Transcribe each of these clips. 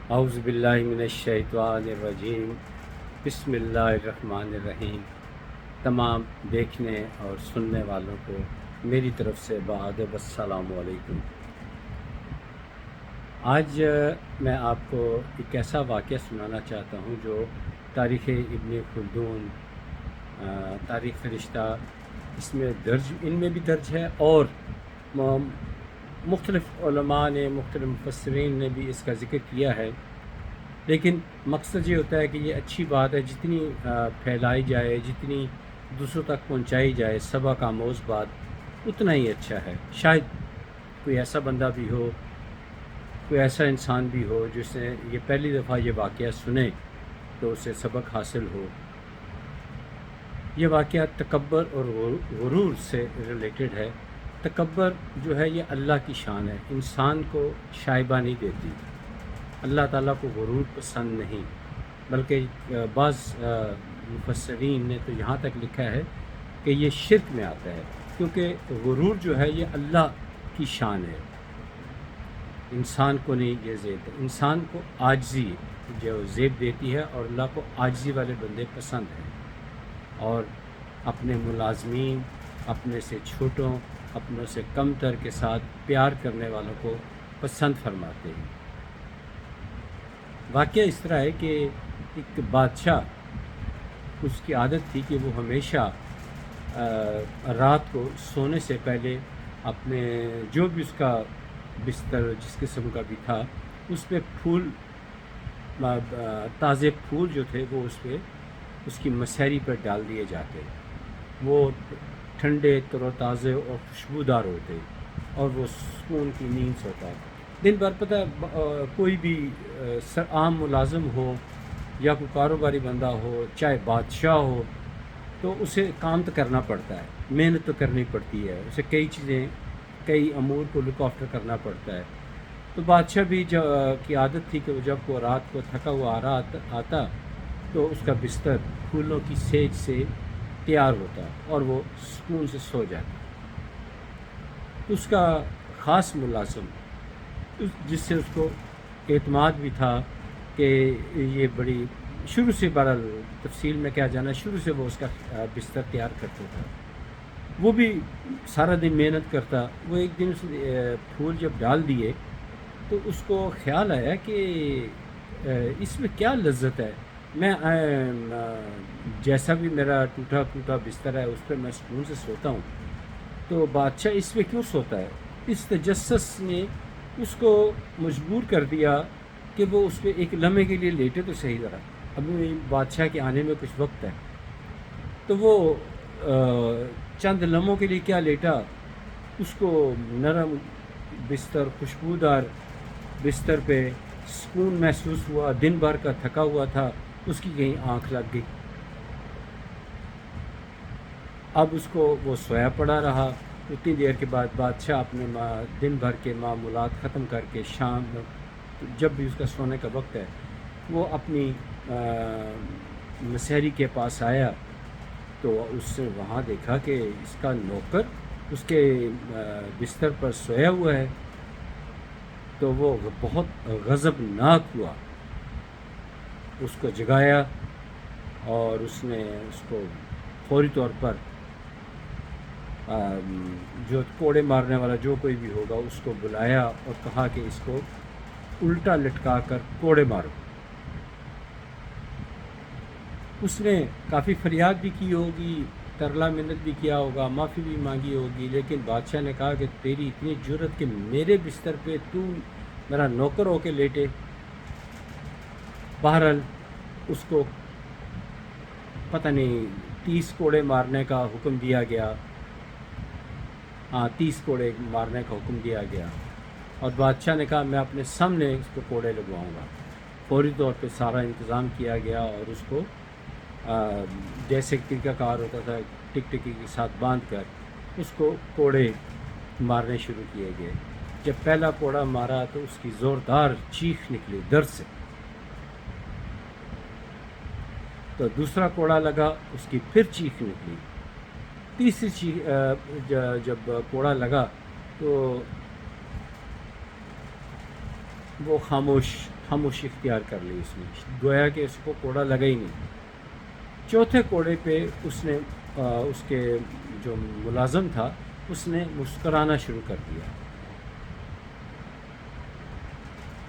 اعوذ باللہ من الشیطان الرجیم، بسم اللہ الرحمن الرحیم۔ تمام دیکھنے اور سننے والوں کو میری طرف سے بادب السلام علیکم۔ آج میں آپ کو ایک ایسا واقعہ سنانا چاہتا ہوں جو تاریخ ابن خلدون، تاریخ فرشتہ اس میں درج، ان میں بھی درج ہے، اور مختلف علماء نے، مختلف مفسرین نے بھی اس کا ذکر کیا ہے۔ لیکن مقصد یہ ہوتا ہے کہ یہ اچھی بات ہے، جتنی پھیلائی جائے، جتنی دوسروں تک پہنچائی جائے سبق آموز بات، اتنا ہی اچھا ہے۔ شاید کوئی ایسا بندہ بھی ہو، کوئی ایسا انسان بھی ہو جس نے یہ پہلی دفعہ یہ واقعہ سنے تو اسے سبق حاصل ہو۔ یہ واقعہ تکبر اور غرور سے ریلیٹڈ ہے۔ تکبر جو ہے یہ اللہ کی شان ہے، انسان کو شائبہ نہیں دیتی۔ اللہ تعالیٰ کو غرور پسند نہیں، بلکہ بعض مفسرین نے تو یہاں تک لکھا ہے کہ یہ شرک میں آتا ہے، کیونکہ غرور جو ہے یہ اللہ کی شان ہے، انسان کو نہیں یہ زیب۔ انسان کو عاجزی جو زیب دیتی ہے، اور اللہ کو عاجزی والے بندے پسند ہیں، اور اپنے ملازمین، اپنے سے چھوٹوں، اپنوں سے کم تر کے ساتھ پیار کرنے والوں کو پسند فرماتے ہیں۔ واقعہ اس طرح ہے کہ ایک بادشاہ، اس کی عادت تھی کہ وہ ہمیشہ رات کو سونے سے پہلے اپنے جو بھی اس کا بستر جس قسم کا بھی تھا، اس پہ پھول، تازے پھول جو تھے وہ اس پہ، اس کی مسحری پر ڈال دیے جاتے۔ وہ ٹھنڈے، تر و تازے اور خوشبودار ہوتے، اور وہ سکون کی نیند سوتا۔ دن بھر پتہ کوئی بھی عام ملازم ہو یا کوئی کاروباری بندہ ہو، چاہے بادشاہ ہو، تو اسے کام تو کرنا پڑتا ہے، محنت تو کرنی پڑتی ہے، اسے کئی چیزیں، کئی امور کو لک آفٹر کرنا پڑتا ہے۔ تو بادشاہ بھی کی عادت تھی کہ وہ جب وہ رات کو تھکا ہوا آتا تو اس کا بستر پھولوں کی سیج سے تیار ہوتا اور وہ سکون سے سو جاتا۔ اس کا خاص ملازم، جس سے اس کو اعتماد بھی تھا کہ یہ بڑی شروع سے، بہرحال تفصیل میں کیا جانا، شروع سے وہ اس کا بستر تیار کرتا تھا، وہ بھی سارا دن محنت کرتا۔ وہ ایک دن پھول جب ڈال دیے تو اس کو خیال آیا کہ اس میں کیا لذت ہے، میں جیسا بھی میرا ٹوٹا پھوٹا بستر ہے اس پہ میں سکون سے سوتا ہوں، تو بادشاہ اس پہ کیوں سوتا ہے؟ اس تجسس نے اس کو مجبور کر دیا کہ وہ اس پہ ایک لمحے کے لیے لیٹے تو صحیح ذرا، ابھی بادشاہ کے آنے میں کچھ وقت ہے۔ تو وہ چند لمحوں کے لیے کیا لیٹا، اس کو نرم بستر، خوشبودار بستر پہ سکون محسوس ہوا، دن بھر کا تھکا ہوا تھا، اس کی کہیں آنکھ لگ گئی۔ اب اس کو وہ سویا پڑا رہا۔ اتنی دیر کے بعد بادشاہ اپنے دن بھر کے معمولات ختم کر کے شام جب بھی اس کا سونے کا وقت ہے، وہ اپنی مسحری کے پاس آیا تو اس نے وہاں دیکھا کہ اس کا نوکر اس کے بستر پر سویا ہوا ہے، تو وہ بہت غضبناک ہوا، اس کو جگایا اور اس نے اس کو فوری طور پر جو کوڑے مارنے والا جو کوئی بھی ہوگا اس کو بلایا اور کہا کہ اس کو الٹا لٹکا کر کوڑے مارو۔ اس نے کافی فریاد بھی کی ہوگی، ترلا منت بھی کیا ہوگا، معافی بھی مانگی ہوگی، لیکن بادشاہ نے کہا کہ تیری اتنی جرت کہ میرے بستر پہ تو میرا نوکر ہو کے لیٹے۔ بہرحال اس کو پتہ نہیں 30 کوڑے مارنے کا حکم دیا گیا، 30 کوڑے مارنے کا حکم دیا گیا، اور بادشاہ نے کہا میں اپنے سامنے اس کو کوڑے لگواؤں گا۔ فوری طور پہ سارا انتظام کیا گیا اور اس کو جیسے طریقہ کار ہوتا تھا ٹک ٹکی کے ساتھ باندھ کر اس کو کوڑے مارنے شروع کیے گئے۔ جب پہلا کوڑا مارا تو اس کی زوردار چیخ نکلی درد سے، تو دوسرا کوڑا لگا، اس کی پھر چیخ نکلی، تیسری چیخ جب کوڑا لگا تو وہ خاموشی اختیار کر لی اس نے، گویا کہ اس کو کوڑا لگا ہی نہیں۔ چوتھے کوڑے پہ اس نے اس کے جو ملازم تھا اس نے مسکرانا شروع کر دیا،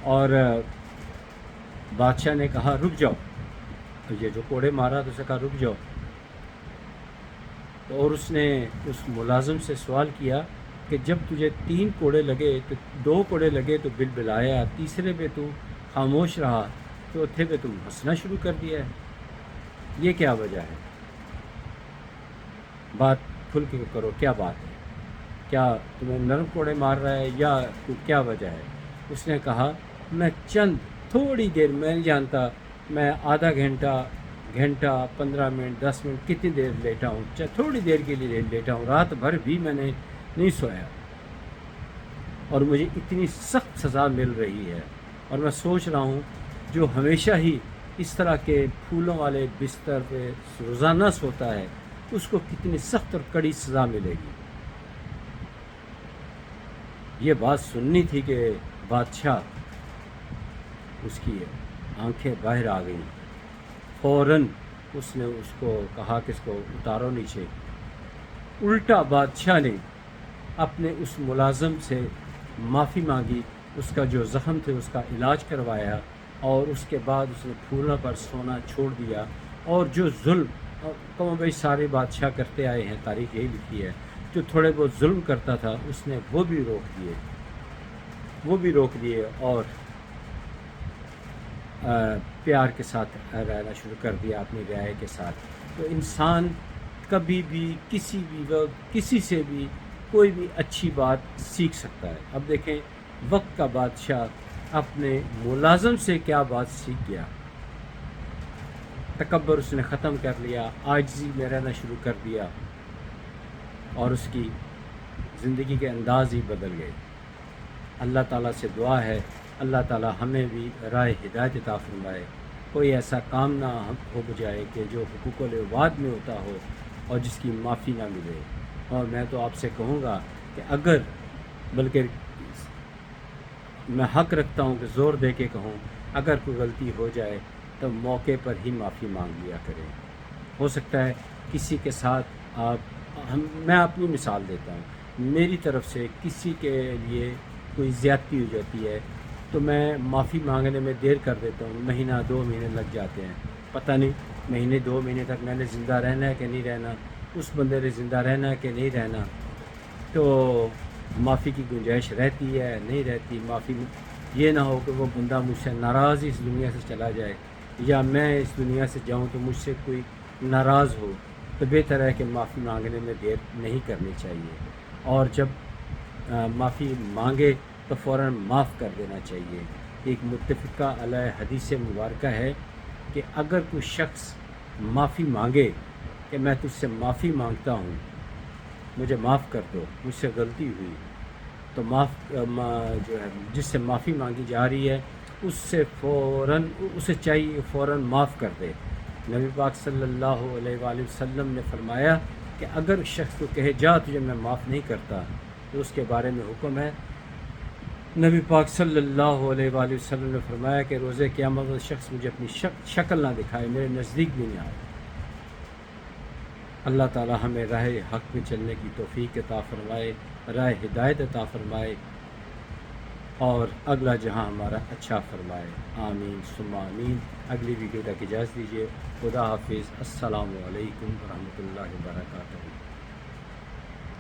اور بادشاہ نے کہا رک جاؤ، یہ جو کوڑے مارا تو اسے کہا رک جاؤ، اور اس نے اس ملازم سے سوال کیا کہ جب تجھے 3 کوڑے لگے تو 2 کوڑے لگے تو بلبلایا، تیسرے پہ تو خاموش رہا، چوتھے پہ تم ہنسنا شروع کر دیا ہے، یہ کیا وجہ ہے؟ بات کھل کے کرو، کیا بات ہے؟ کیا تمہیں نرم کوڑے مار رہا ہے یا کیا وجہ ہے؟ اس نے کہا میں تھوڑی دیر، میں نہیں جانتا، میں آدھا گھنٹہ 15 منٹ 10 منٹ کتنی دیر لیٹا ہوں، تھوڑی دیر کے لیے لیٹا ہوں، رات بھر بھی میں نے نہیں سویا، اور مجھے اتنی سخت سزا مل رہی ہے، اور میں سوچ رہا ہوں جو ہمیشہ ہی اس طرح کے پھولوں والے بستر پہ روزانہ سوتا ہے اس کو کتنی سخت اور کڑی سزا ملے گی۔ یہ بات سننی تھی کہ بادشاہ، اس کی آنکھیں باہر آ گئیں، فوراً اس نے اس کو کہا کہ اس کو اتارو نیچے۔ الٹا بادشاہ نے اپنے اس ملازم سے معافی مانگی، اس کا جو زخم تھے اس کا علاج کروایا، اور اس کے بعد اس نے پھولوں پر سونا چھوڑ دیا، اور جو ظلم کم و بیش سارے بادشاہ کرتے آئے ہیں، تاریخ یہی لکھی ہے، جو تھوڑے بہت ظلم کرتا تھا اس نے وہ بھی روک دیے اور پیار کے ساتھ رہنا شروع کر دیا اپنی رعایا کے ساتھ۔ تو انسان کبھی بھی کسی بھی وقت کسی سے بھی کوئی بھی اچھی بات سیکھ سکتا ہے۔ اب دیکھیں وقت کا بادشاہ اپنے ملازم سے کیا بات سیکھ گیا، تکبر اس نے ختم کر لیا، عاجزی میں رہنا شروع کر دیا، اور اس کی زندگی کے انداز ہی بدل گئے۔ اللہ تعالیٰ سے دعا ہے اللہ تعالیٰ ہمیں بھی راہ ہدایت عطا فرمائے، کوئی ایسا کام نہ ہو جائے کہ جو حقوق العباد میں ہوتا ہو اور جس کی معافی نہ ملے۔ اور میں تو آپ سے کہوں گا کہ بلکہ میں حق رکھتا ہوں کہ زور دے کے کہوں، اگر کوئی غلطی ہو جائے تو موقع پر ہی معافی مانگ لیا کریں۔ ہو سکتا ہے کسی کے ساتھ میں اپنی مثال دیتا ہوں، میری طرف سے کسی کے لیے کوئی زیادتی ہو جاتی ہے تو میں معافی مانگنے میں دیر کر دیتا ہوں، مہینہ 2 مہینے لگ جاتے ہیں، پتہ نہیں مہینے 2 مہینے تک میں نے زندہ رہنا ہے کہ نہیں رہنا، اس بندے نے زندہ رہنا ہے کہ نہیں رہنا، تو معافی کی گنجائش رہتی ہے نہیں رہتی۔ معافی یہ نہ ہو کہ وہ بندہ مجھ سے ناراض ہی اس دنیا سے چلا جائے، یا میں اس دنیا سے جاؤں تو مجھ سے کوئی ناراض ہو، تو بہتر ہے کہ معافی مانگنے میں دیر نہیں کرنی چاہیے، اور جب معافی مانگے تو فوراً معاف کر دینا چاہیے۔ ایک متفقہ علیہ حدیث مبارکہ ہے کہ اگر کوئی شخص معافی مانگے کہ میں تجھ سے معافی مانگتا ہوں، مجھے معاف کر دو، مجھ سے غلطی ہوئی، تو جو ہے جس سے معافی مانگی جا رہی ہے اسے چاہیے فوراً معاف کر دے۔ نبی پاک صلی اللہ علیہ وآلہ وسلم نے فرمایا کہ اگر شخص کو کہے جا تجھے میں معاف نہیں کرتا، تو اس کے بارے میں حکم ہے۔ نبی پاک صلی اللہ علیہ وآلہ وسلم نے فرمایا کہ روز قیامت میں شخص مجھے اپنی شکل نہ دکھائے، میرے نزدیک بھی نہیں آئے۔ اللہ تعالی ہمیں راہ حق پہ چلنے کی توفیق عطا فرمائے، راہ ہدایت عطا فرمائے، اور اگلا جہاں ہمارا اچھا فرمائے، آمین ثم آمین۔ اگلی ویڈیو تک اجازت دیجیے، خدا حافظ، السلام علیکم ورحمۃ اللہ وبرکاتہ۔